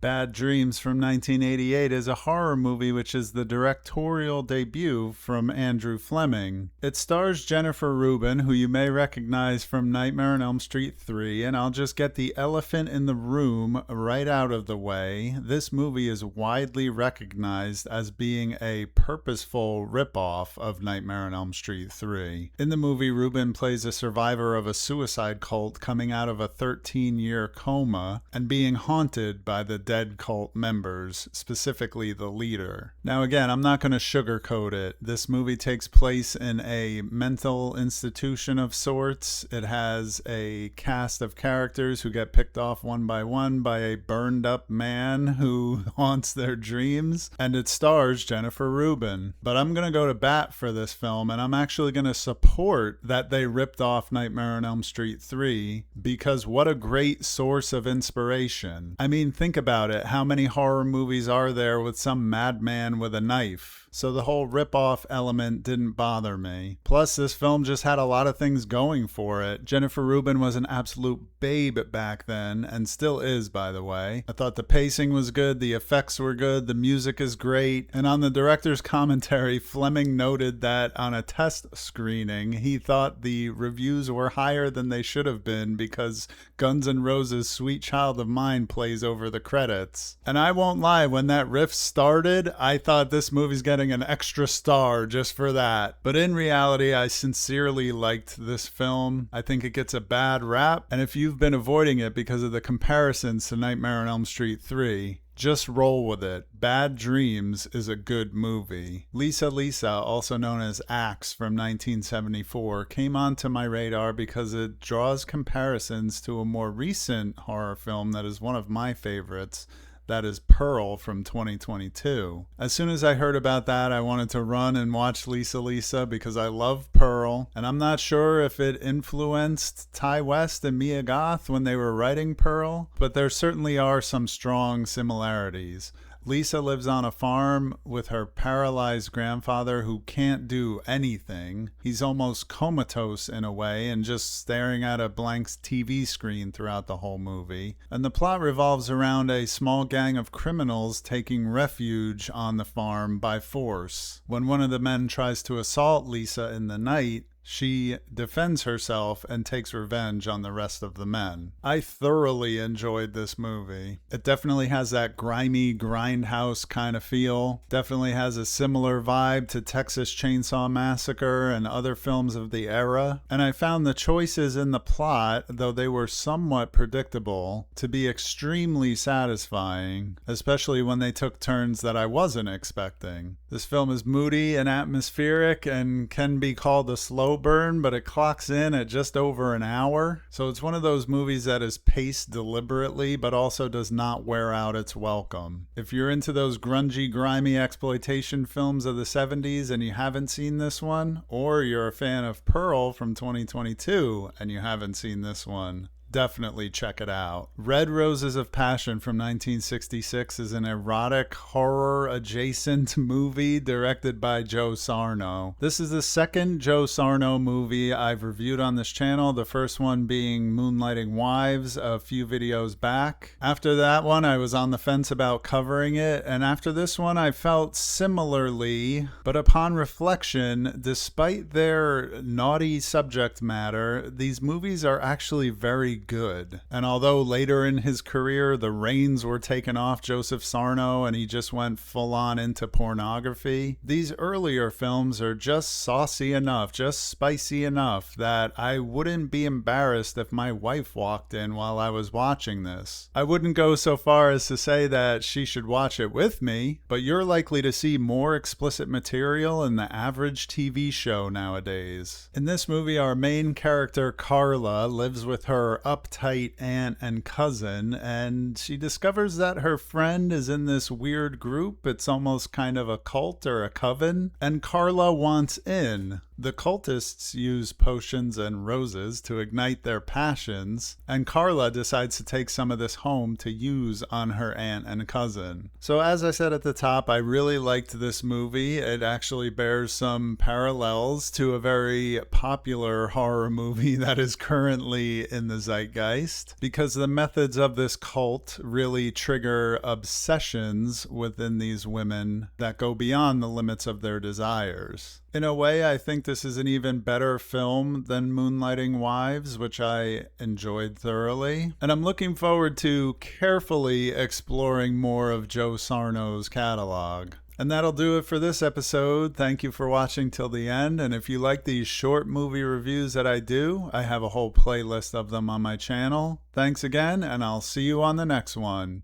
Bad Dreams from 1988 is a horror movie which is the directorial debut from Andrew Fleming. It stars Jennifer Rubin, who you may recognize from Nightmare on Elm Street 3, and I'll just get the elephant in the room right out of the way. This movie is widely recognized as being a purposeful ripoff of Nightmare on Elm Street 3. In the movie, Rubin plays a survivor of a suicide cult coming out of a 13-year coma and being haunted by the dead cult members, specifically the leader. Now again, I'm not going to sugarcoat it. This movie takes place in a mental institution of sorts. It has a cast of characters who get picked off one by one by a burned up man who haunts their dreams, and it stars Jennifer Rubin. But I'm going to go to bat for this film, and I'm actually going to support that they ripped off Nightmare on Elm Street 3, because what a great source of inspiration. I mean, think about it. How many horror movies are there with some madman with a knife? So the whole rip-off element didn't bother me. Plus, this film just had a lot of things going for it. Jennifer Rubin was an absolute babe back then, and still is, by the way. I thought the pacing was good, the effects were good, the music is great, and on the director's commentary, Fleming noted that on a test screening, he thought the reviews were higher than they should have been because Guns N' Roses' Sweet Child of Mine plays over the credits. And I won't lie, when that riff started, I thought this movie's getting an extra star just for that. But in reality, I sincerely liked this film. I think it gets a bad rap, and if you've been avoiding it because of the comparisons to Nightmare on Elm Street 3, just roll with it. Bad Dreams is a good movie. Lisa Lisa, also known as Axe from 1974, came onto my radar because it draws comparisons to a more recent horror film that is one of my favorites. That is Pearl from 2022. As soon as I heard about that, I wanted to run and watch Lisa Lisa because I love Pearl, and I'm not sure if it influenced Ty West and Mia Goth when they were writing Pearl, but there certainly are some strong similarities. Lisa lives on a farm with her paralyzed grandfather who can't do anything. He's almost comatose in a way and just staring at a blank TV screen throughout the whole movie. And the plot revolves around a small gang of criminals taking refuge on the farm by force. When one of the men tries to assault Lisa in the night, she defends herself and takes revenge on the rest of the men. I thoroughly enjoyed this movie. It definitely has that grimy grindhouse kind of feel. Definitely has a similar vibe to Texas Chainsaw Massacre and other films of the era. And I found the choices in the plot, though they were somewhat predictable, to be extremely satisfying, especially when they took turns that I wasn't expecting. This film is moody and atmospheric and can be called a slow burn, but it clocks in at just over an hour. So it's one of those movies that is paced deliberately, but also does not wear out its welcome. If you're into those grungy, grimy exploitation films of the 70s and you haven't seen this one, or you're a fan of Pearl from 2022 and you haven't seen this one, definitely check it out. Red Roses of Passion from 1966 is an erotic horror adjacent movie directed by Joe Sarno. This is the second Joe Sarno movie I've reviewed on this channel, the first one being Moonlighting Wives a few videos back. After that one, I was on the fence about covering it, and after this one, I felt similarly, but upon reflection, despite their naughty subject matter, these movies are actually very good. And although later in his career the reins were taken off Joseph Sarno and he just went full on into pornography, these earlier films are just saucy enough, just spicy enough that I wouldn't be embarrassed if my wife walked in while I was watching this. I wouldn't go so far as to say that she should watch it with me, but you're likely to see more explicit material in the average TV show nowadays. In this movie, our main character Carla lives with her uptight aunt and cousin, and she discovers that her friend is in this weird group. It's almost kind of a cult or a coven, and Carla wants in. The cultists use potions and roses to ignite their passions, and Carla decides to take some of this home to use on her aunt and cousin. So as I said at the top, I really liked this movie. It actually bears some parallels to a very popular horror movie that is currently in the zeitgeist zeitgeist because the methods of this cult really trigger obsessions within these women that go beyond the limits of their desires. In a way, I think this is an even better film than Moonlighting Wives, which I enjoyed thoroughly. And I'm looking forward to carefully exploring more of Joe Sarno's catalog. And that'll do it for this episode. Thank you for watching till the end. And if you like these short movie reviews that I do, I have a whole playlist of them on my channel. Thanks again, and I'll see you on the next one.